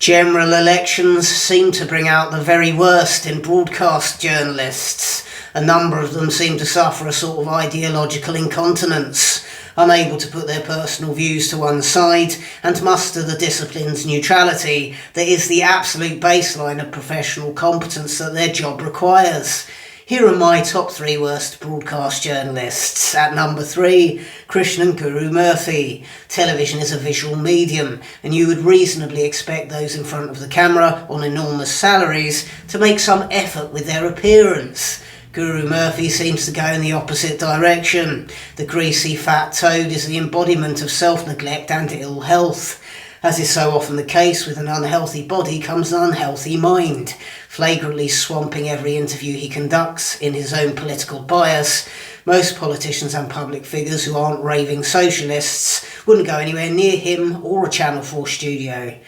General elections seem to bring out the very worst in broadcast journalists. A number of them seem to suffer a sort of ideological incontinence, unable to put their personal views to one side and muster the discipline's neutrality that is the absolute baseline of professional competence that their job requires. Here are my top 3 worst broadcast journalists. At number 3, Krishnan and Guru Murthy. Television is a visual medium, and you would reasonably expect those in front of the camera on enormous salaries to make some effort with their appearance. Guru Murthy seems to go in the opposite direction. The greasy fat toad is the embodiment of self-neglect and ill health. As is so often the case, with an unhealthy body comes an unhealthy mind, flagrantly swamping every interview he conducts in his own political bias. Most politicians and public figures who aren't raving socialists wouldn't go anywhere near him or a Channel 4 studio.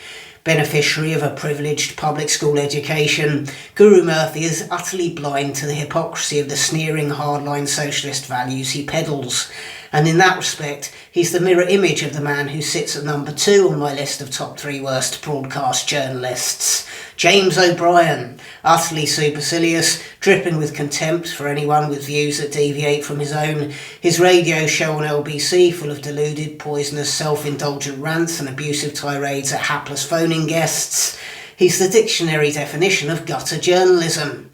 Beneficiary of a privileged public school education, Guru Murthy is utterly blind to the hypocrisy of the sneering hardline socialist values he peddles. And in that respect, he's the mirror image of the man who sits at number 2 on my list of top 3 worst broadcast journalists. James OBrien, utterly supercilious, dripping with contempt for anyone with views that deviate from his own. His radio show on LBC full of deluded, poisonous, self-indulgent rants and abusive tirades at hapless phoning guests. He's the dictionary definition of gutter journalism.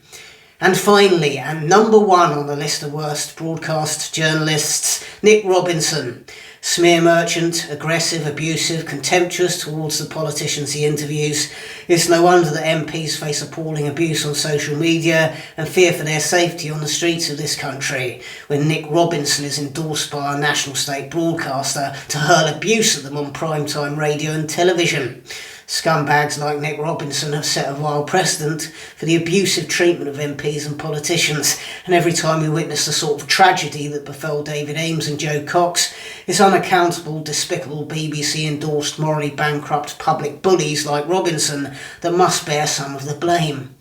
And finally, and number 1 on the list of worst broadcast journalists, Nick Robinson. Smear merchant, aggressive, abusive, contemptuous towards the politicians he interviews. It's no wonder that MPs face appalling abuse on social media and fear for their safety on the streets of this country, when Nick Robinson is endorsed by our national state broadcaster to hurl abuse at them on primetime radio and television. Scumbags like Nick Robinson have set a vile precedent for the abusive treatment of MPs and politicians, and every time we witness the sort of tragedy that befell David Ames and Joe Cox, it's unaccountable, despicable, BBC-endorsed, morally bankrupt public bullies like Robinson that must bear some of the blame.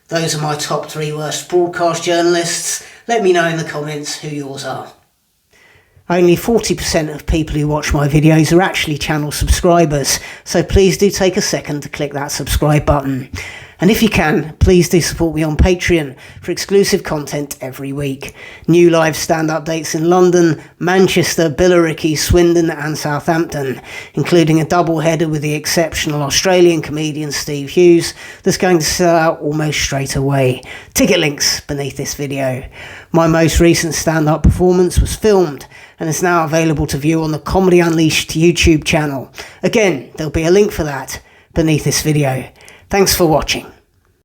Those are my top 3 worst broadcast journalists. Let me know in the comments who yours are. Only 40% of people who watch my videos are actually channel subscribers, so please do take a second to click that subscribe button. And if you can, please do support me on Patreon for exclusive content every week. New live stand-up dates in London, Manchester, Billericay, Swindon and Southampton, including a double-header with the exceptional Australian comedian Steve Hughes that's going to sell out almost straight away. Ticket links beneath this video. My most recent stand-up performance was filmed and is now available to view on the Comedy Unleashed YouTube channel. Again, there'll be a link for that beneath this video. Thanks for watching.